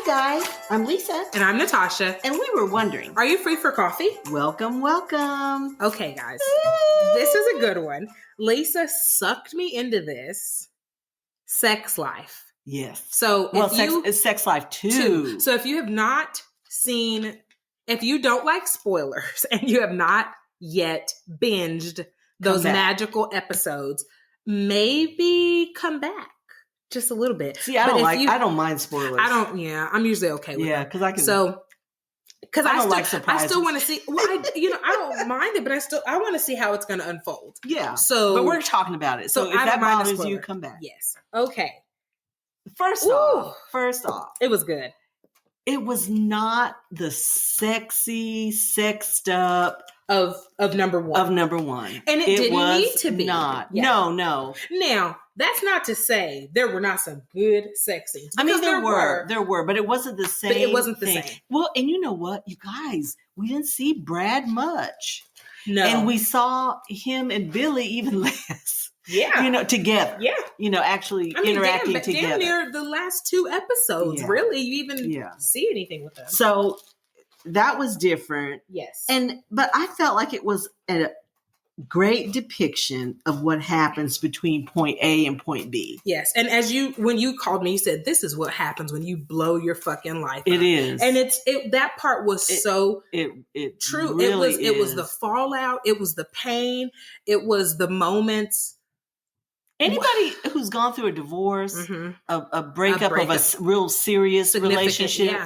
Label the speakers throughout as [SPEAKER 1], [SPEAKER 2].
[SPEAKER 1] guys, I'm Lisa.
[SPEAKER 2] And I'm Natasha.
[SPEAKER 1] And we were wondering,
[SPEAKER 2] are you free for coffee?
[SPEAKER 1] Welcome, welcome.
[SPEAKER 2] Okay, guys. This is a good one. Lisa sucked me into this sex life.
[SPEAKER 1] Yes.
[SPEAKER 2] So
[SPEAKER 1] it's Sex Life 2.
[SPEAKER 2] So if you have not seen, if you don't like spoilers and you have not yet binged those magical episodes, maybe come back. Just a little bit.
[SPEAKER 1] See, I don't mind spoilers.
[SPEAKER 2] I'm usually okay with it.
[SPEAKER 1] Because I can.
[SPEAKER 2] So, because I don't
[SPEAKER 1] like surprises.
[SPEAKER 2] I still want to see. Well, I don't mind it, but I want to see how it's going to unfold.
[SPEAKER 1] Yeah.
[SPEAKER 2] So,
[SPEAKER 1] but we're talking about it. So if that bothers you, come back.
[SPEAKER 2] Yes. Okay.
[SPEAKER 1] First off,
[SPEAKER 2] it was good.
[SPEAKER 1] It was not the sexy, sexed up
[SPEAKER 2] of number one.
[SPEAKER 1] And
[SPEAKER 2] it didn't need to be.
[SPEAKER 1] Not. Yeah. No.
[SPEAKER 2] Now, that's not to say there were not some good sex scenes.
[SPEAKER 1] I mean, there were, but it wasn't the same.
[SPEAKER 2] But it wasn't the same.
[SPEAKER 1] Well, and you know what, you guys, we didn't see Brad much.
[SPEAKER 2] No.
[SPEAKER 1] And we saw him and Billy even less.
[SPEAKER 2] Yeah.
[SPEAKER 1] Together.
[SPEAKER 2] Yeah.
[SPEAKER 1] Actually interacting together.
[SPEAKER 2] Damn near the last 2 episodes, really, you even see anything with them.
[SPEAKER 1] So that was different.
[SPEAKER 2] Yes.
[SPEAKER 1] But I felt like it was a great depiction of what happens between point A and point B.
[SPEAKER 2] Yes. And when you called me, you said, this is what happens when you blow your fucking life up.
[SPEAKER 1] It is.
[SPEAKER 2] And that part was so true.
[SPEAKER 1] Really
[SPEAKER 2] it was the fallout. It was the pain. It was the moments.
[SPEAKER 1] Anybody who's gone through a divorce, a breakup of a real serious relationship,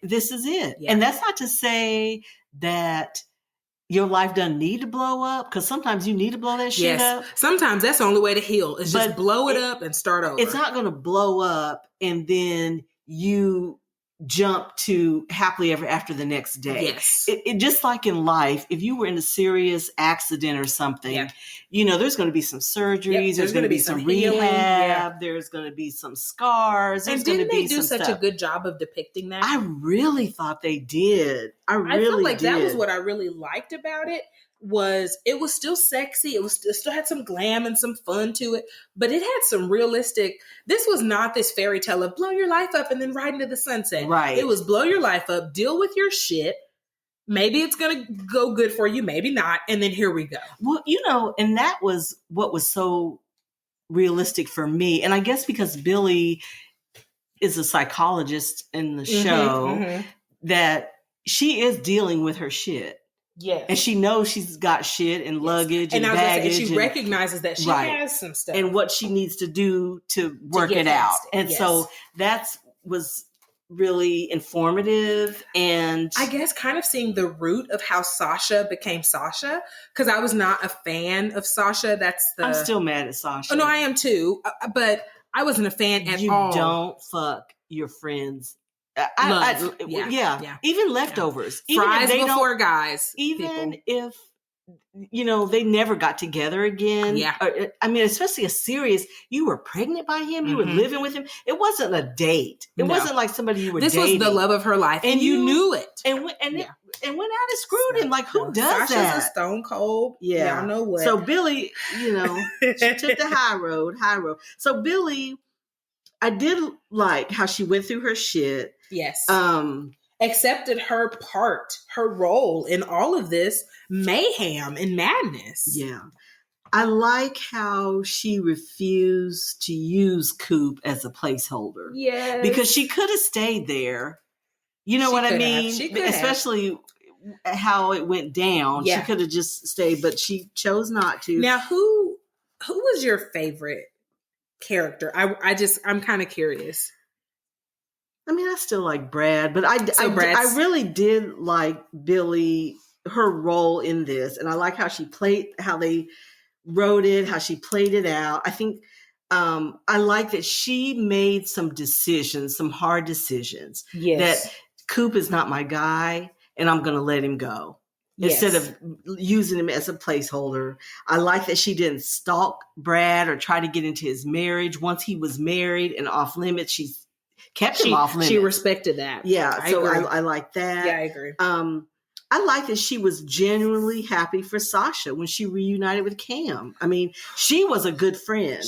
[SPEAKER 1] this is it. Yeah. And that's not to say that your life doesn't need to blow up, because sometimes you need to blow that shit up.
[SPEAKER 2] Sometimes that's the only way to heal is just blow it up and start over.
[SPEAKER 1] It's not going to blow up and then you jump to happily ever after the next day.
[SPEAKER 2] Yes.
[SPEAKER 1] It just like in life, if you were in a serious accident or something, there's going to be some surgeries, there's going to be some rehab, there's going to be some scars.
[SPEAKER 2] And didn't they do such a good job of depicting that?
[SPEAKER 1] I really thought they did. I felt like
[SPEAKER 2] that was what I really liked about it. It was still sexy. It still had some glam and some fun to it, but it had some realistic. This was not this fairy tale of blow your life up and then ride into the sunset.
[SPEAKER 1] Right.
[SPEAKER 2] It was blow your life up, deal with your shit. Maybe it's going to go good for you, maybe not. And then here we go.
[SPEAKER 1] Well, and that was what was so realistic for me. And I guess because Billy is a psychologist in the show, that she is dealing with her shit.
[SPEAKER 2] Yes.
[SPEAKER 1] And she knows she's got shit and luggage and baggage.
[SPEAKER 2] And she recognizes that she has some stuff.
[SPEAKER 1] And what she needs to do to work it out. And so that was really informative. And
[SPEAKER 2] I guess kind of seeing the root of how Sasha became Sasha. Because I was not a fan of Sasha. I'm
[SPEAKER 1] still mad at Sasha.
[SPEAKER 2] Oh, no, I am too. But I wasn't a fan at all.
[SPEAKER 1] You don't fuck your friends. Even leftovers.
[SPEAKER 2] Fries before guys.
[SPEAKER 1] Even if, they never got together again.
[SPEAKER 2] Yeah.
[SPEAKER 1] I mean, especially you were pregnant by him. You were living with him. It wasn't a date. It wasn't like somebody you were dating.
[SPEAKER 2] This was the love of her life. And you knew it.
[SPEAKER 1] And went out and screwed him. Like, who does
[SPEAKER 2] Sasha's
[SPEAKER 1] that?
[SPEAKER 2] A stone cold.
[SPEAKER 1] Yeah.
[SPEAKER 2] Y'all know what.
[SPEAKER 1] So Billy, she took the high road. So Billy, I did like how she went through her shit.
[SPEAKER 2] Yes. Accepted her role in all of this mayhem and madness.
[SPEAKER 1] Yeah. I like how she refused to use Coop as a placeholder.
[SPEAKER 2] Yes.
[SPEAKER 1] Because she could have stayed there. You know what I mean?
[SPEAKER 2] She could
[SPEAKER 1] Especially how it went down.
[SPEAKER 2] Yeah.
[SPEAKER 1] She could have just stayed, but she chose not to.
[SPEAKER 2] Now, who was your favorite character? I'm kind of curious.
[SPEAKER 1] I mean, I still like Brad, but I really did like Billy, her role in this. And I like how how they wrote it, how she played it out. I think I like that she made some hard decisions.
[SPEAKER 2] Yes.
[SPEAKER 1] That Coop is not my guy and I'm going to let him go. Instead of using him as a placeholder. I like that she didn't stalk Brad or try to get into his marriage. Once he was married and off limits, she kept him off limits.
[SPEAKER 2] She respected that.
[SPEAKER 1] Yeah. I like that.
[SPEAKER 2] Yeah, I agree.
[SPEAKER 1] I like that she was genuinely happy for Sasha when she reunited with Cam. I mean, she was a good friend.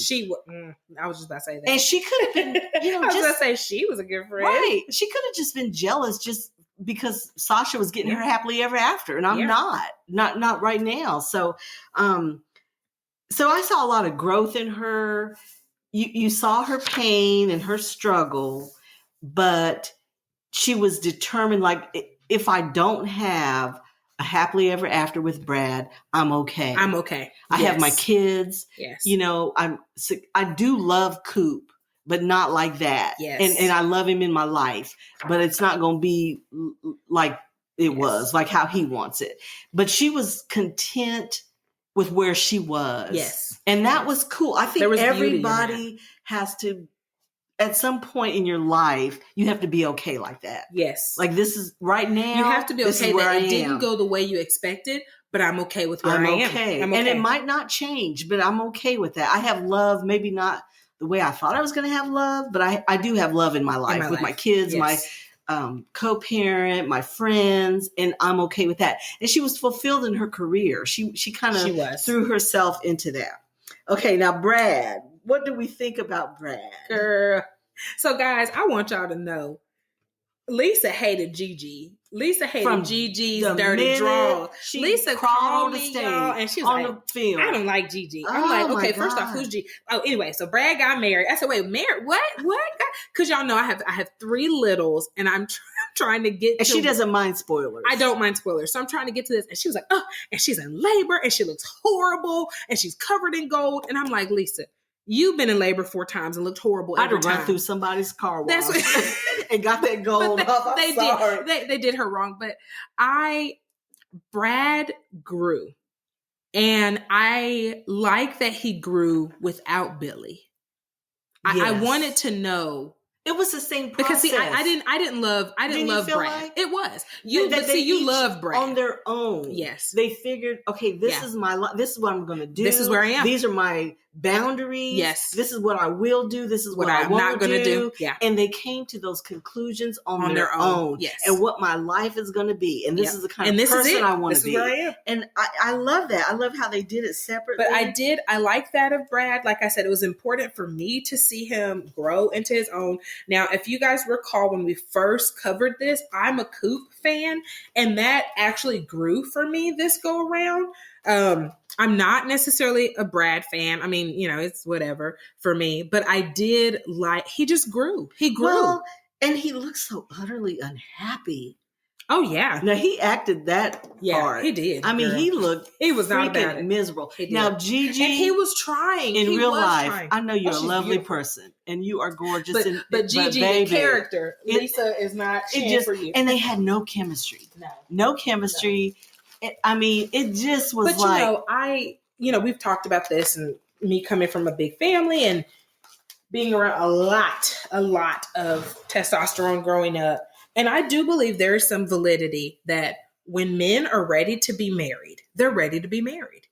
[SPEAKER 2] I was just about to say that.
[SPEAKER 1] And she could have been,
[SPEAKER 2] I was going to say she was a good friend.
[SPEAKER 1] Right. She could have just been jealous just because Sasha was getting her happily ever after. And I'm not right now. So I saw a lot of growth in her. You saw her pain and her struggle, but she was determined, like, if I don't have a happily ever after with Brad, I'm okay.
[SPEAKER 2] I'm okay.
[SPEAKER 1] I have my kids.
[SPEAKER 2] Yes.
[SPEAKER 1] You know, I do love Coop, but not like that.
[SPEAKER 2] Yes.
[SPEAKER 1] And I love him in my life, but it's not going to be like it was, like how he wants it. But she was content with where she was.
[SPEAKER 2] Yes.
[SPEAKER 1] And that was cool. I think everybody has to, at some point in your life, you have to be okay like that.
[SPEAKER 2] Yes.
[SPEAKER 1] Like, this is right now.
[SPEAKER 2] You have to be okay that it didn't go the way you expected, but I'm okay with where I am.
[SPEAKER 1] Okay. And it might not change, but I'm okay with that. I have love, maybe not the way I thought I was going to have love, but I do have love in my life with my kids, my co-parent, my friends, and I'm okay with that. And she was fulfilled in her career. She kind of threw herself into that. Okay, now Brad, what do we think about Brad?
[SPEAKER 2] Girl. So guys, I want y'all to know, Lisa hated Gigi. Lisa hated Gigi's dirty draw. Lisa called me, y'all, and she was on the film. I don't like Gigi. I'm like, okay, first off, who's Gigi? Oh, anyway, so Brad got married. I said, wait, married? What? Because y'all know I have 3 littles, and I'm trying to get.
[SPEAKER 1] And she doesn't mind spoilers.
[SPEAKER 2] I don't mind spoilers, so I'm trying to get to this. And she was like, oh, and she's in labor, and she looks horrible, and she's covered in gold, and I'm like, Lisa, you've been in labor 4 times and looked horrible every time. I'd
[SPEAKER 1] run through somebody's car wash and got that gold off.
[SPEAKER 2] They did her wrong. But Brad grew. And I like that he grew without Billy. Yes. I wanted to know.
[SPEAKER 1] It was the same process.
[SPEAKER 2] Because see, I didn't love Brad. Like it was. You love Brad.
[SPEAKER 1] On their own.
[SPEAKER 2] Yes.
[SPEAKER 1] They figured, okay, this is my life. This is what I'm going to do.
[SPEAKER 2] This is where I am.
[SPEAKER 1] These are my boundaries.
[SPEAKER 2] Yes.
[SPEAKER 1] This is what I will do. This is what I'm not going to do.
[SPEAKER 2] Yeah.
[SPEAKER 1] And they came to those conclusions on their own.
[SPEAKER 2] Yes.
[SPEAKER 1] And what my life is going to be. And this is the kind of person I want to be.
[SPEAKER 2] This is where I am.
[SPEAKER 1] And I love that. I love how they did it separately.
[SPEAKER 2] But I like that of Brad. Like I said, it was important for me to see him grow into his own. Now, if you guys recall when we first covered this, I'm a Coop fan, and that actually grew for me this go around. I'm not necessarily a Brad fan. I mean, you know, it's whatever for me, but I did like, he just grew. He grew.
[SPEAKER 1] Well, and he looks so utterly unhappy.
[SPEAKER 2] Oh yeah.
[SPEAKER 1] Now he acted that part.
[SPEAKER 2] He did.
[SPEAKER 1] I mean, he was not about it. Miserable.
[SPEAKER 2] Now Gigi, and he was trying
[SPEAKER 1] in real life. I know you're a lovely person and you are gorgeous.
[SPEAKER 2] But Gigi, the character, Lisa is not for you.
[SPEAKER 1] And they had no chemistry. No chemistry. No. I mean, it just was.
[SPEAKER 2] But we've talked about this, and me coming from a big family and being around a lot of testosterone growing up. And I do believe there is some validity that when men are ready to be married, they're ready to be married.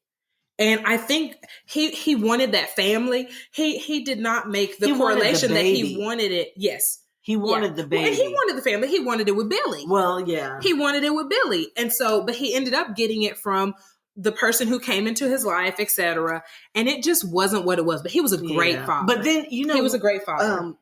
[SPEAKER 2] And I think he wanted that family. He did not make the correlation that he wanted it. Yes.
[SPEAKER 1] He wanted the baby.
[SPEAKER 2] Well, and he wanted the family. He wanted it with Billy.
[SPEAKER 1] Well, yeah.
[SPEAKER 2] He wanted it with Billy. And so, but he ended up getting it from the person who came into his life, etc. And it just wasn't what it was. But he was a great father.
[SPEAKER 1] But then, he
[SPEAKER 2] was a great father.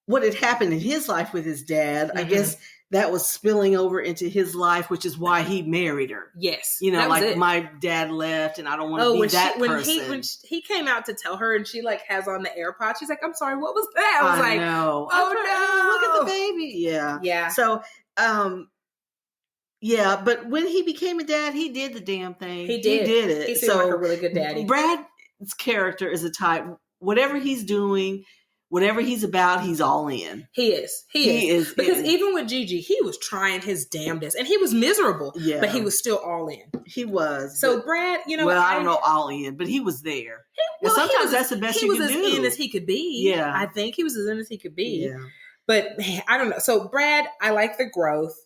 [SPEAKER 1] What had happened in his life with his dad, I guess that was spilling over into his life, which is why he married her.
[SPEAKER 2] Yes.
[SPEAKER 1] Like my dad left and I don't want to be that person.
[SPEAKER 2] When he came out to tell her and she like has on the AirPods, she's like, I'm sorry, what was that? I was like,
[SPEAKER 1] know.
[SPEAKER 2] Oh no.
[SPEAKER 1] Look at the baby. Yeah.
[SPEAKER 2] Yeah.
[SPEAKER 1] So, but when he became a dad, he did the damn thing.
[SPEAKER 2] He did it. He seemed like a really good daddy.
[SPEAKER 1] Brad's character is a type, whatever he's doing, whatever he's about, he's all in.
[SPEAKER 2] He is. Because even with Gigi, he was trying his damnedest. And he was miserable, but he was still all in.
[SPEAKER 1] He was.
[SPEAKER 2] So Brad, I
[SPEAKER 1] don't know all in, but he was there. Sometimes that's the best you can do.
[SPEAKER 2] He was as in as he could be.
[SPEAKER 1] Yeah.
[SPEAKER 2] I think he was as in as he could be.
[SPEAKER 1] Yeah.
[SPEAKER 2] But I don't know. So Brad, I like the growth.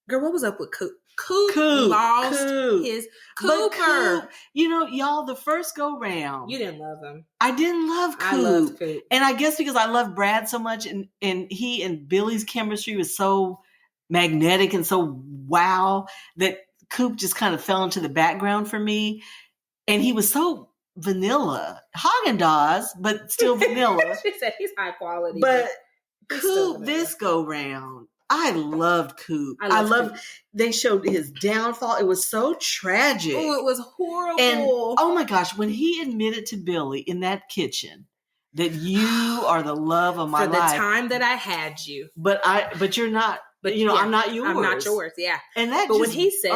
[SPEAKER 2] Girl, what was up with Coop? Coop lost his Cooper.
[SPEAKER 1] Y'all, the first go round.
[SPEAKER 2] You didn't love him.
[SPEAKER 1] I didn't love Coop.
[SPEAKER 2] I loved Coop.
[SPEAKER 1] And I guess because I love Brad so much and he and Billy's chemistry was so magnetic and so wow that Coop just kind of fell into the background for me. And he was so vanilla. Haagen-Dazs, but still vanilla.
[SPEAKER 2] She said he's high quality.
[SPEAKER 1] But Coop this go round. I loved Coop. I loved they showed his downfall. It was so tragic.
[SPEAKER 2] Oh, it was horrible.
[SPEAKER 1] And oh my gosh, when he admitted to Billy in that kitchen that you are the love of my life.
[SPEAKER 2] For the time that I had you.
[SPEAKER 1] But you're not. But yeah, I'm not yours.
[SPEAKER 2] I'm not yours. Yeah.
[SPEAKER 1] And that.
[SPEAKER 2] But when he said,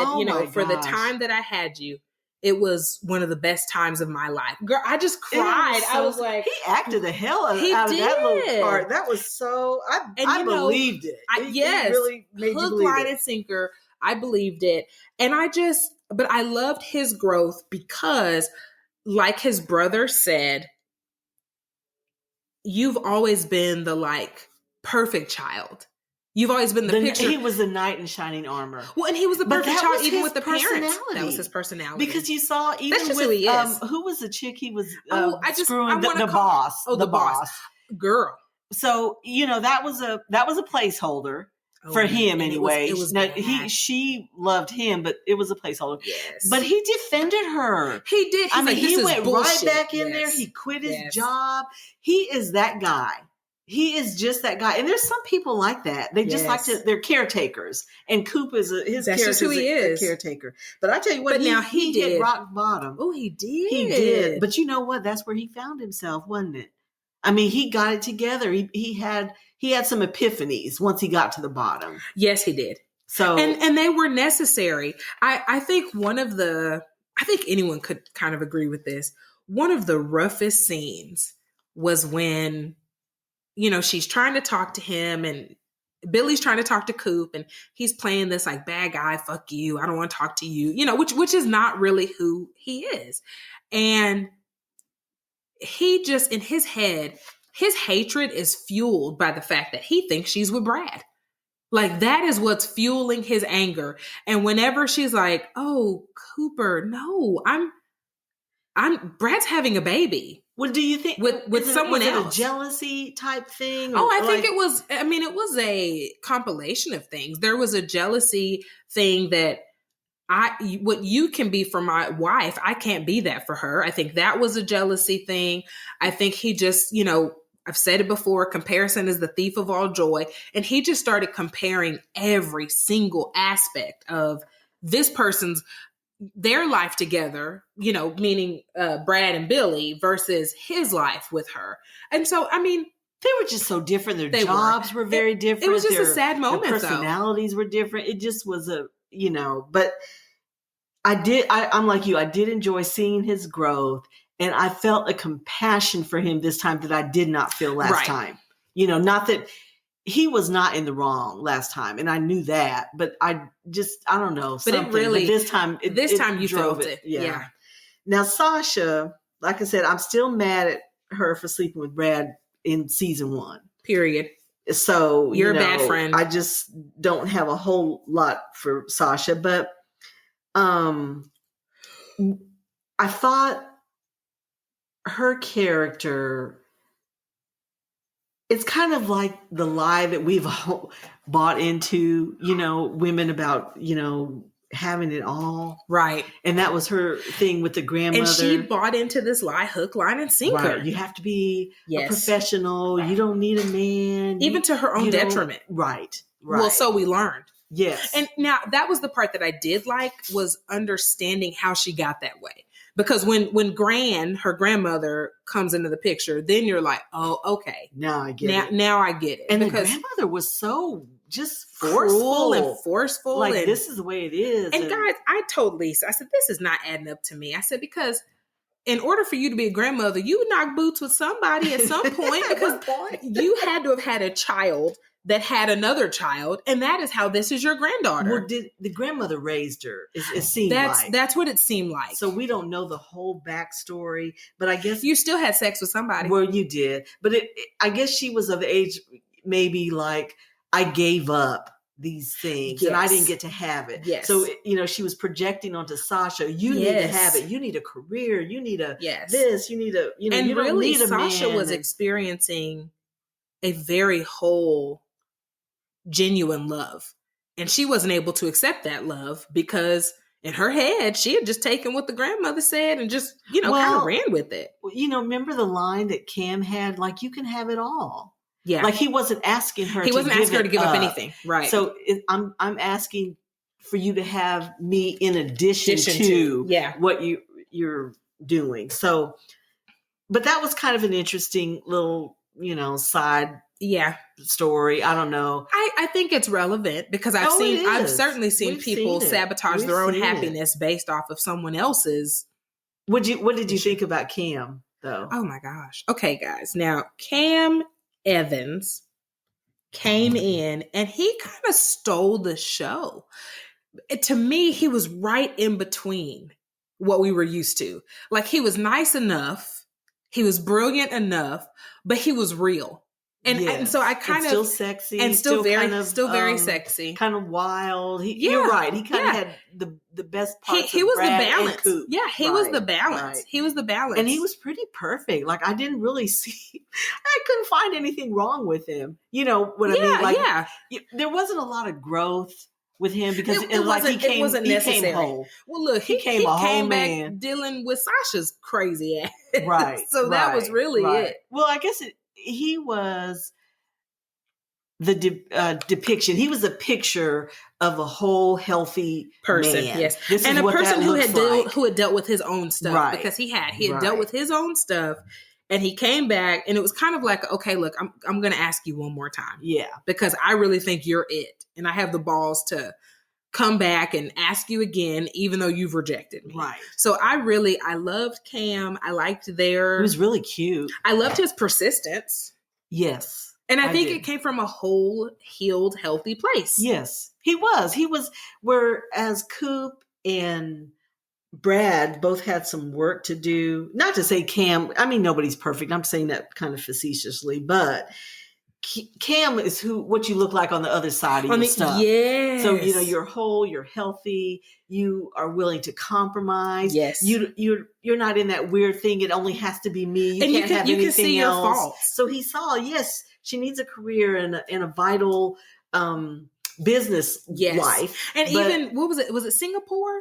[SPEAKER 2] for the time that I had you, it was one of the best times of my life. Girl, I just cried. I was like,
[SPEAKER 1] he acted the hell out of that little part. That was so. I believed it.
[SPEAKER 2] Yes,
[SPEAKER 1] it really made you
[SPEAKER 2] hook,
[SPEAKER 1] believe
[SPEAKER 2] line,
[SPEAKER 1] it.
[SPEAKER 2] and sinker. I believed it, and but I loved his growth because, like his brother said, you've always been the perfect child. You've always been the picture.
[SPEAKER 1] He was the knight in shining armor.
[SPEAKER 2] Well, and he was the perfect child even with the parents. That was his personality.
[SPEAKER 1] Because you saw even
[SPEAKER 2] that's just
[SPEAKER 1] with
[SPEAKER 2] who he is.
[SPEAKER 1] Who was the chick he was
[SPEAKER 2] screwing
[SPEAKER 1] the boss.
[SPEAKER 2] Oh, the boss. Girl.
[SPEAKER 1] So, that was a placeholder for him anyway.
[SPEAKER 2] It was
[SPEAKER 1] she loved him, but it was a placeholder.
[SPEAKER 2] Yes.
[SPEAKER 1] But he defended her.
[SPEAKER 2] He did.
[SPEAKER 1] He went right back in there. He quit his job. He is that guy. He is just that guy. And there's some people like that. They just they're caretakers. And Coop is a caretaker. But I tell you what, he hit rock bottom.
[SPEAKER 2] Oh, he did.
[SPEAKER 1] He did. But you know what? That's where he found himself, wasn't it? I mean, he got it together. He had some epiphanies once he got to the bottom.
[SPEAKER 2] Yes, he did.
[SPEAKER 1] So
[SPEAKER 2] and they were necessary. I think I think anyone could kind of agree with this. One of the roughest scenes was when she's trying to talk to him and Billy's trying to talk to Coop and he's playing this bad guy, fuck you, I don't want to talk to you, which is not really who he is. And he just, in his head, his hatred is fueled by the fact that he thinks she's with Brad. That is what's fueling his anger. And whenever she's like, oh, Cooper, no, Brad's having a baby.
[SPEAKER 1] Well, do you think
[SPEAKER 2] with someone else?
[SPEAKER 1] Was it a jealousy type thing?
[SPEAKER 2] Oh, I think it was. I mean, it was a compilation of things. There was a jealousy thing that what you can be for my wife, I can't be that for her. I think that was a jealousy thing. I think he just, I've said it before, comparison is the thief of all joy. And he just started comparing every single aspect of this person's their life together, meaning Brad and Billy versus his life with her. And so, I mean,
[SPEAKER 1] they were just so different. Their jobs were very different.
[SPEAKER 2] It was just a sad moment.
[SPEAKER 1] Their personalities were different. It just was but I'm like you. I did enjoy seeing his growth and I felt a compassion for him this time that I did not feel last time. Not that he was not in the wrong last time, and I knew that, but I don't know.
[SPEAKER 2] But it really,
[SPEAKER 1] this time
[SPEAKER 2] you
[SPEAKER 1] drove
[SPEAKER 2] felt it. Yeah.
[SPEAKER 1] Now, Sasha, like I said, I'm still mad at her for sleeping with Brad in season 1.
[SPEAKER 2] Period.
[SPEAKER 1] So
[SPEAKER 2] you're a bad friend.
[SPEAKER 1] I just don't have a whole lot for Sasha, but I thought her character, it's kind of like the lie that we've all bought into, women about, having it all.
[SPEAKER 2] Right.
[SPEAKER 1] And that was her thing with the grandmother.
[SPEAKER 2] And she bought into this lie, hook, line, and sinker.
[SPEAKER 1] Right. You have to be a professional. Right. You don't need a man.
[SPEAKER 2] Even to her own detriment.
[SPEAKER 1] Right.
[SPEAKER 2] Well, so we learned.
[SPEAKER 1] Yes.
[SPEAKER 2] And now that was the part that I did like, was understanding how she got that way. Because when her grandmother comes into the picture, then you're like, oh, okay.
[SPEAKER 1] Now I get it.
[SPEAKER 2] Now I get it.
[SPEAKER 1] And the grandmother was so just
[SPEAKER 2] forceful.
[SPEAKER 1] Like, this is the way it is.
[SPEAKER 2] And guys, I told Lisa, I said, this is not adding up to me. I said, because in order for you to be a grandmother, you would knock boots with somebody at some point because you had to have had a child that had another child, and that is how this is your granddaughter.
[SPEAKER 1] Well, did the grandmother raised her? It seemed like
[SPEAKER 2] that's what it seemed like.
[SPEAKER 1] So we don't know the whole backstory, but I guess
[SPEAKER 2] you still had sex with somebody.
[SPEAKER 1] Well, you did, but I guess she was of age, maybe like I gave up these things and I didn't get to have it.
[SPEAKER 2] Yes.
[SPEAKER 1] So she was projecting onto Sasha. You need to have it. You need a career. You need a this. You need a
[SPEAKER 2] And
[SPEAKER 1] you
[SPEAKER 2] really,
[SPEAKER 1] don't need a
[SPEAKER 2] Sasha
[SPEAKER 1] man.
[SPEAKER 2] was experiencing a very whole, genuine love. And she wasn't able to accept that love because in her head, she had just taken what the grandmother said and just, kind of ran with it.
[SPEAKER 1] Remember the line that Cam had, like, you can have it all.
[SPEAKER 2] Yeah.
[SPEAKER 1] Like, he wasn't asking her
[SPEAKER 2] to give up anything. Right.
[SPEAKER 1] So I'm asking for you to have me in addition to what you're doing. So, but that was kind of an interesting little, side story. I don't know.
[SPEAKER 2] I think it's relevant because I've certainly seen people sabotage their own happiness based off of someone else's.
[SPEAKER 1] What did you think about Cam though?
[SPEAKER 2] Oh my gosh. Okay, guys. Now Cam Evans came in and he kind of stole the show. To me, he was right in between what we were used to. Like, he was nice enough, he was brilliant enough, but he was real. And so I kind of
[SPEAKER 1] still sexy
[SPEAKER 2] and still very sexy,
[SPEAKER 1] kind of wild. You're right. He kind of had the best parts.
[SPEAKER 2] He was
[SPEAKER 1] Brad
[SPEAKER 2] the balance. Yeah, he was the balance.
[SPEAKER 1] Right.
[SPEAKER 2] He was the balance,
[SPEAKER 1] and he was pretty perfect. Like, I didn't really I couldn't find anything wrong with him. You know what I mean? Like, there wasn't a lot of growth with him because it wasn't necessary. He came whole.
[SPEAKER 2] Well, look, he came back dealing with Sasha's crazy ass.
[SPEAKER 1] Right.
[SPEAKER 2] So that was really it.
[SPEAKER 1] Well, I guess he was the depiction. He was a picture of a whole healthy person. Man.
[SPEAKER 2] Yes, and a person who had dealt with his own stuff because he had dealt with his own stuff. And he came back and it was kind of like, okay, look, I'm going to ask you one more time. Yeah. Because I really think you're it. And I have the balls to come back and ask you again, even though you've rejected me. Right. So I loved Cam. I liked He
[SPEAKER 1] was really cute.
[SPEAKER 2] I loved his persistence.
[SPEAKER 1] Yes.
[SPEAKER 2] And I think it came from a whole healed, healthy place.
[SPEAKER 1] Yes. He was. Whereas Coop and Brad both had some work to do. Not to say Cam, I mean, nobody's perfect. I'm saying that kind of facetiously, but Cam is what you look like on the other side of your stuff. Yes. So, you're whole, you're healthy, you are willing to compromise. Yes. You're not in that weird thing. It only has to be me. You can't have anything see else. Your faults. So he saw, yes, she needs a career and a vital business life.
[SPEAKER 2] And even, what was it? Was it Singapore?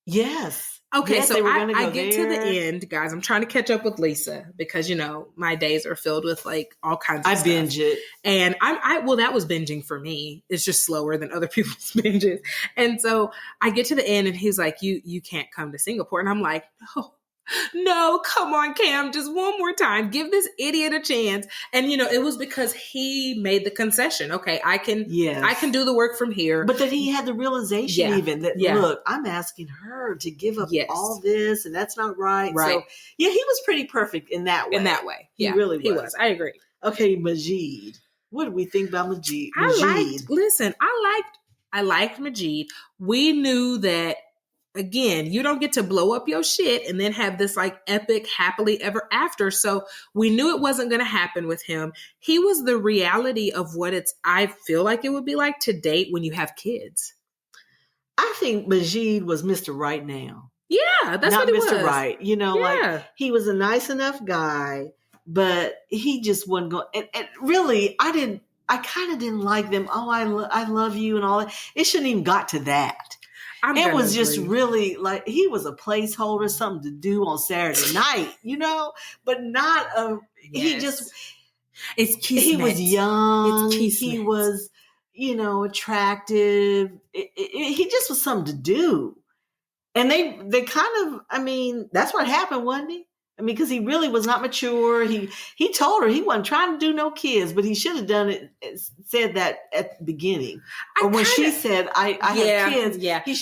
[SPEAKER 1] Yes.
[SPEAKER 2] Okay,
[SPEAKER 1] yes,
[SPEAKER 2] so I get to the end, guys. I'm trying to catch up with Lisa because, my days are filled with like all kinds of stuff. I binge it. And that was binging for me. It's just slower than other people's binges. And so I get to the end and he's like, you can't come to Singapore. And I'm like, no, come on, Cam, just one more time. Give this idiot a chance. And, it was because he made the concession. Okay, I can do the work from here.
[SPEAKER 1] But that he had the realization look, I'm asking her to give up all this and that's not right. Right. So, he was pretty perfect in that way.
[SPEAKER 2] He
[SPEAKER 1] really was.
[SPEAKER 2] He was. I agree.
[SPEAKER 1] Okay, Majid. What do we think about Majid?
[SPEAKER 2] I liked Majid. We knew that, again, you don't get to blow up your shit and then have this like epic happily ever after. So we knew it wasn't going to happen with him. He was the reality of what I feel like it would be like to date when you have kids. I
[SPEAKER 1] think Majid was Mr. Right now.
[SPEAKER 2] Yeah, that's
[SPEAKER 1] not
[SPEAKER 2] what he
[SPEAKER 1] Mr.
[SPEAKER 2] was.
[SPEAKER 1] Right. Like he was a nice enough guy, but he just wasn't going. And really, I kind of didn't like them. Oh, I love you and all that. It shouldn't even got to that. It was just really like he was a placeholder, something to do on Saturday night, but not he just, he was young. He was, attractive. He just was something to do. And they kind of, that's what happened, wasn't he? Because he really was not mature. He told her he wasn't trying to do no kids, but he should have said that at the beginning. Or when she said, I have kids, he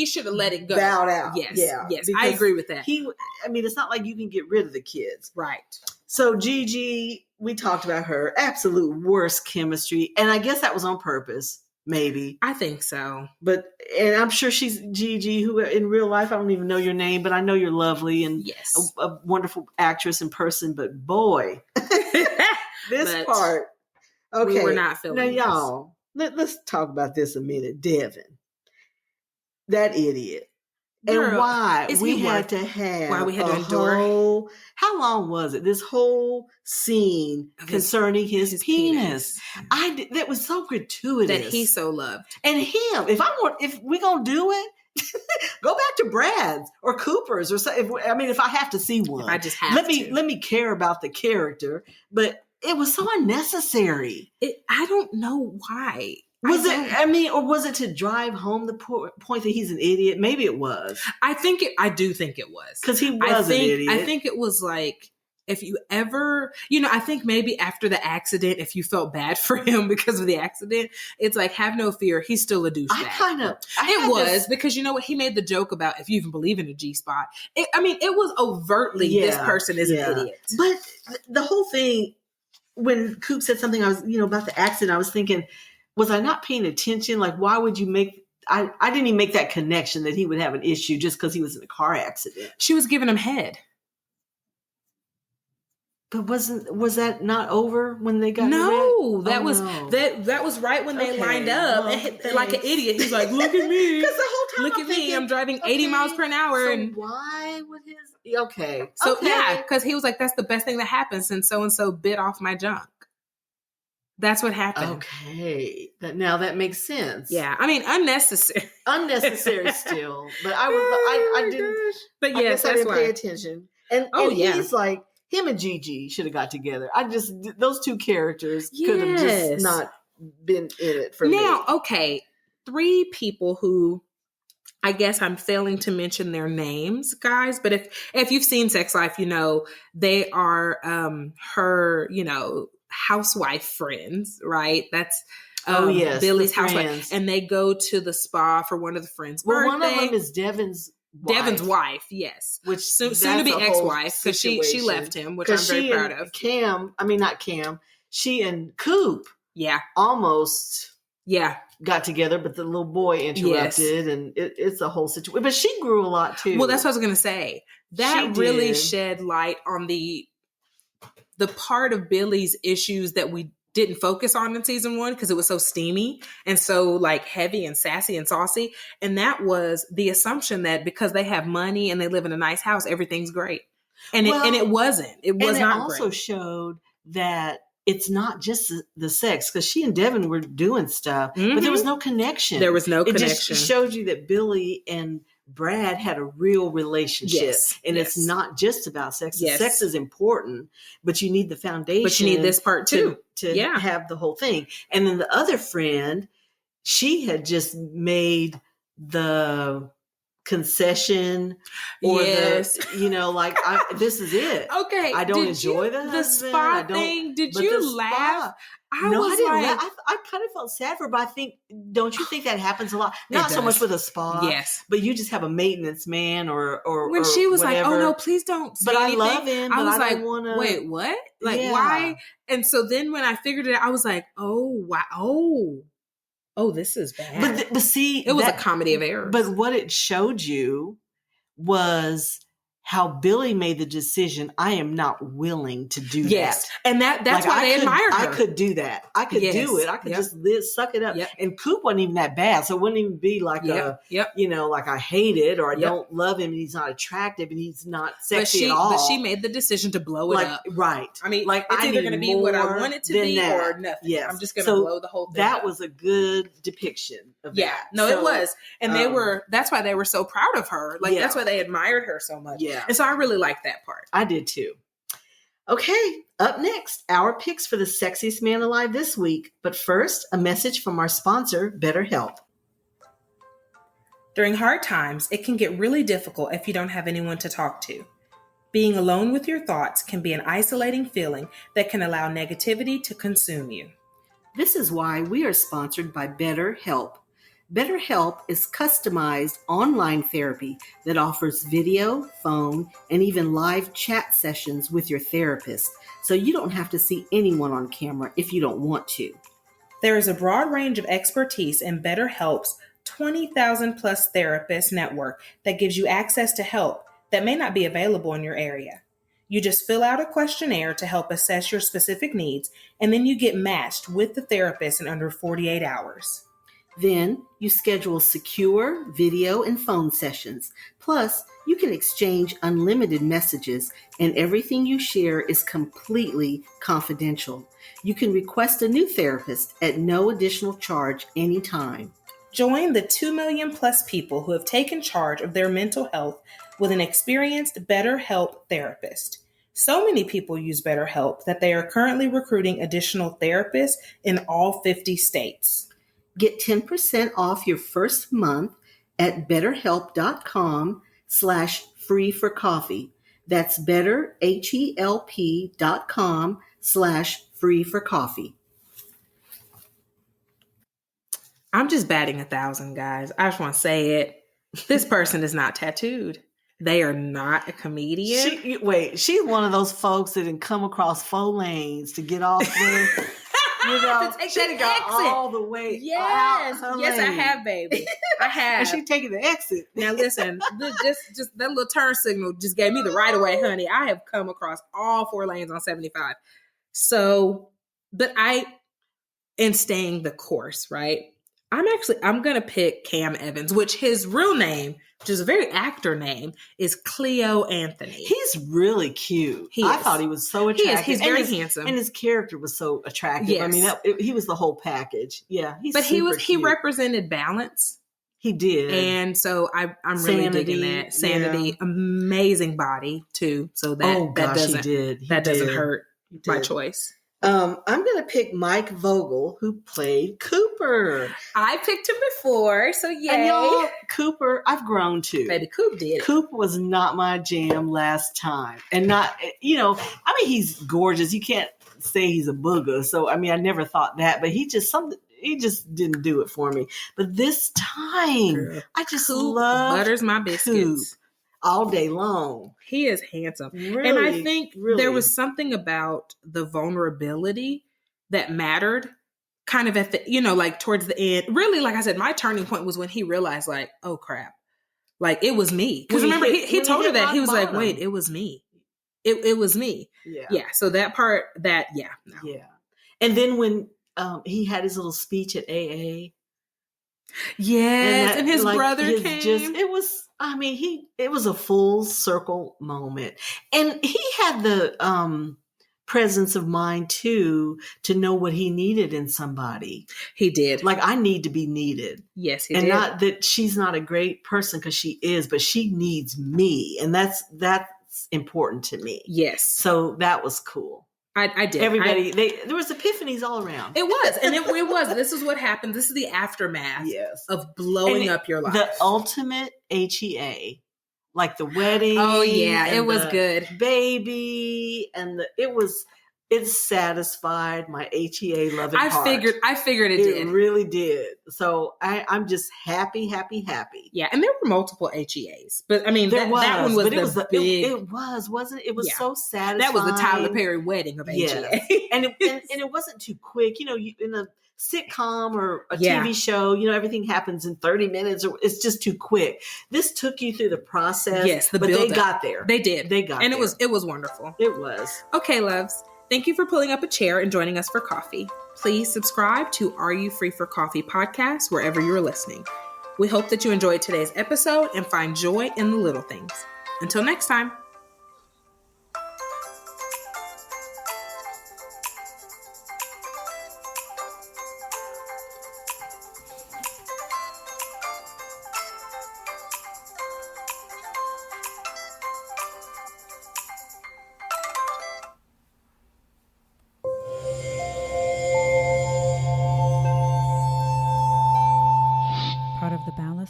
[SPEAKER 1] should have let it go. Bowed out.
[SPEAKER 2] Yes. Yeah. Yes. I agree with that.
[SPEAKER 1] It's not like you can get rid of the kids.
[SPEAKER 2] Right.
[SPEAKER 1] So Gigi, we talked about her absolute worst chemistry. And I guess that was on purpose. Maybe.
[SPEAKER 2] I think so.
[SPEAKER 1] And I'm sure she's Gigi, who in real life, I don't even know your name, but I know you're lovely and a wonderful actress in person. But boy, this part. Okay.
[SPEAKER 2] We're not feeling
[SPEAKER 1] now, y'all, let's talk about this a minute. Devin, that idiot. Girl, and why we had to endure. How long was it? This whole scene concerning his penis. That was so gratuitous.
[SPEAKER 2] That he so loved.
[SPEAKER 1] And him, if we gonna do it, go back to Brad's or Cooper's or something. If I have to see one,
[SPEAKER 2] I just have
[SPEAKER 1] let me care about the character. But it was so unnecessary.
[SPEAKER 2] I don't know why.
[SPEAKER 1] Or was it to drive home the point that he's an idiot? Maybe it was. I
[SPEAKER 2] do think it was.
[SPEAKER 1] Because he was an idiot.
[SPEAKER 2] I think it was like, if you ever, I think maybe after the accident, if you felt bad for him because of the accident, it's like, have no fear. He's still a douchebag. Because you know what? He made the joke about, if you even believe in a G-spot. It was overtly, this person is an idiot.
[SPEAKER 1] But the whole thing, when Coop said something, I was, about the accident, I was thinking, was I not paying attention? Like, why would you I didn't even make that connection that he would have an issue just because he was in a car accident.
[SPEAKER 2] She was giving him head.
[SPEAKER 1] But was that not over when they got
[SPEAKER 2] married? That was right when they lined up. Like an idiot. He's like, look at me.
[SPEAKER 1] Because the whole time
[SPEAKER 2] look at me. I'm driving 80 miles per hour.
[SPEAKER 1] So why would his... Okay.
[SPEAKER 2] So yeah, because he was like, that's the best thing that happened since so-and-so bit off my junk. That's what happened.
[SPEAKER 1] Okay. Now that makes sense.
[SPEAKER 2] Yeah. Unnecessary.
[SPEAKER 1] Unnecessary still. But I didn't...
[SPEAKER 2] But yes,
[SPEAKER 1] I didn't pay attention. And he's like... Him and Gigi should have got together. Those two characters could have just not been in it for me.
[SPEAKER 2] Now, okay, 3 people who I guess I'm failing to mention their names, guys. But if you've seen Sex Life, they are her, housewife friends, right? That's Billy's housewife. And they go to the spa for one of the friends' birthday.
[SPEAKER 1] One of them is Devin's
[SPEAKER 2] wife, yes.
[SPEAKER 1] Which
[SPEAKER 2] soon to be ex-wife, because she left him, which I'm very proud of.
[SPEAKER 1] Not Cam, she and Coop almost got together, but the little boy interrupted, and it's a whole situation. But she grew a lot too.
[SPEAKER 2] Well, that's what I was going to say. That really shed light on the part of Billy's issues that we didn't focus on in season 1 because it was so steamy and so like heavy and sassy and saucy. And that was the assumption that because they have money and they live in a nice house, everything's great. And it wasn't. It was not.
[SPEAKER 1] It also showed that it's not just the sex, because she and Devin were doing stuff, but there was no connection.
[SPEAKER 2] There was no connection.
[SPEAKER 1] It just showed you that Billy and Brad had a real relationship, and it's not just about sex. Yes. Sex is important, but you need the foundation.
[SPEAKER 2] But you need this part too
[SPEAKER 1] to have the whole thing. And then the other friend, she had just made the concession, or this is it.
[SPEAKER 2] Okay,
[SPEAKER 1] I don't enjoy the
[SPEAKER 2] spa thing. Did you laugh? I didn't laugh.
[SPEAKER 1] I kind of felt sad for her, but don't you think that happens a lot? Not so much with a spa, but you just have a maintenance man or
[SPEAKER 2] when she was whatever. Like, oh no, please don't say anything.
[SPEAKER 1] I love him,
[SPEAKER 2] I was like,
[SPEAKER 1] don't wanna...
[SPEAKER 2] wait, what? Like, why? And so then when I figured it out, I was like, oh, wow. Oh, this is bad.
[SPEAKER 1] But see,
[SPEAKER 2] it was a comedy of errors.
[SPEAKER 1] But what it showed you was how Billy made the decision. I am not willing to do that.
[SPEAKER 2] And that's why they admired her.
[SPEAKER 1] I could do that. I could do it. I could just suck it up. And Coop wasn't even that bad. So it wouldn't even be like like I hate it, or I don't love him and he's not attractive and he's not sexy at all.
[SPEAKER 2] But she made the decision to blow it up.
[SPEAKER 1] Right.
[SPEAKER 2] I mean, it's either going to be what I want it to be or nothing. Yes. I'm just going to blow the whole thing up.
[SPEAKER 1] That was a good depiction of that.
[SPEAKER 2] No, it was. And that's why they were so proud of her. Like, that's why they admired her so much. Yeah. And so I really liked that part.
[SPEAKER 1] I did too. Okay, up next, our picks for the sexiest man alive this week. But first, a message from our sponsor, BetterHelp.
[SPEAKER 2] During hard times, it can get really difficult if you don't have anyone to talk to. Being alone with your thoughts can be an isolating feeling that can allow negativity to consume you.
[SPEAKER 1] This is why we are sponsored by BetterHelp. BetterHelp is customized online therapy that offers video, phone, and even live chat sessions with your therapist, so you don't have to see anyone on camera if you don't want to.
[SPEAKER 2] There is a broad range of expertise in BetterHelp's 20,000 plus therapist network that gives you access to help that may not be available in your area. You just fill out a questionnaire to help assess your specific needs, and then you get matched with the therapist in under 48 hours.
[SPEAKER 1] Then you schedule secure video and phone sessions. Plus, you can exchange unlimited messages, and everything you share is completely confidential. You can request a new therapist at no additional charge anytime.
[SPEAKER 2] Join the 2 million plus people who have taken charge of their mental health with an experienced BetterHelp therapist. So many people use BetterHelp that they are currently recruiting additional therapists in all 50 states.
[SPEAKER 1] Get 10% off your first month at betterhelp.com/free-for-coffee. That's betterhelp.com/free-for-coffee.
[SPEAKER 2] I'm just batting 1,000, guys. I just want to say it. This person is not tattooed. They are not a comedian.
[SPEAKER 1] She's one of those folks that didn't come across 4 lanes to get off there.
[SPEAKER 2] To take
[SPEAKER 1] she
[SPEAKER 2] that
[SPEAKER 1] got
[SPEAKER 2] exit
[SPEAKER 1] all the way.
[SPEAKER 2] Yes,
[SPEAKER 1] out
[SPEAKER 2] yes,
[SPEAKER 1] lane.
[SPEAKER 2] I have, baby. I have.
[SPEAKER 1] And she taking the exit.
[SPEAKER 2] Now listen, just that little turn signal just gave me the right of way, honey. I have come across all 4 lanes on 75. So, but in staying the course, right? I'm going to pick Cam Evans, which his real name, which is a very actor name, is Cleo Anthony.
[SPEAKER 1] He's really cute. I thought he was so attractive.
[SPEAKER 2] He's very handsome.
[SPEAKER 1] And his character was so attractive.
[SPEAKER 2] Yes.
[SPEAKER 1] I mean, he was the whole package. Yeah.
[SPEAKER 2] He represented balance.
[SPEAKER 1] He did.
[SPEAKER 2] And so I'm really digging that. Sanity, amazing body too. So that doesn't hurt my choice.
[SPEAKER 1] I'm going to pick Mike Vogel, who played Cooper.
[SPEAKER 2] I picked him before, so yay.
[SPEAKER 1] And y'all, Cooper, I've grown to.
[SPEAKER 2] Baby, Coop did.
[SPEAKER 1] Coop was not my jam last time. And he's gorgeous. You can't say he's a booger. So, I never thought that. But he just didn't do it for me. But this time, girl, I just love
[SPEAKER 2] butters my biscuits.
[SPEAKER 1] Coop all day long.
[SPEAKER 2] He is handsome.
[SPEAKER 1] Really,
[SPEAKER 2] and I think there was something about the vulnerability that mattered kind of at the, like towards the end. Really, like I said, my turning point was when he realized like, oh crap, like it was me. Because remember, he told her that. He was like, wait, it was me. It was me. Yeah. Yeah. So that part, Yeah.
[SPEAKER 1] And then when he had his little speech at AA.
[SPEAKER 2] Yes. And his brother came.
[SPEAKER 1] It was a full circle moment. And he had the presence of mind too, to know what he needed in somebody.
[SPEAKER 2] He did.
[SPEAKER 1] Like, I need to be needed.
[SPEAKER 2] Yes, he
[SPEAKER 1] did.
[SPEAKER 2] And
[SPEAKER 1] not that she's not a great person, because she is, but she needs me. And that's important to me.
[SPEAKER 2] Yes.
[SPEAKER 1] So that was cool.
[SPEAKER 2] I did.
[SPEAKER 1] Everybody, there was epiphanies all around.
[SPEAKER 2] It was. And it was. This is what happened. This is the aftermath of blowing up your life.
[SPEAKER 1] The ultimate HEA. Like the wedding.
[SPEAKER 2] Oh, yeah. It was good.
[SPEAKER 1] Baby. And it satisfied my HEA loving heart.
[SPEAKER 2] I figured it did.
[SPEAKER 1] It really did. So I'm just happy.
[SPEAKER 2] Yeah. And there were multiple HEAs. But that one was big.
[SPEAKER 1] It was, wasn't it? It was so satisfying.
[SPEAKER 2] That was the Tyler Perry wedding of HEA.
[SPEAKER 1] and it wasn't too quick. In a sitcom or a TV show, everything happens in 30 minutes, or it's just too quick. This took you through the process.
[SPEAKER 2] Yes,
[SPEAKER 1] but they got there.
[SPEAKER 2] They did.
[SPEAKER 1] They got there.
[SPEAKER 2] And it was wonderful.
[SPEAKER 1] It was.
[SPEAKER 2] Okay, loves. Thank you for pulling up a chair and joining us for coffee. Please subscribe to Are You Free for Coffee podcast wherever you're listening. We hope that you enjoyed today's episode and find joy in the little things. Until next time.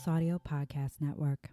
[SPEAKER 3] Audio Podcast Network.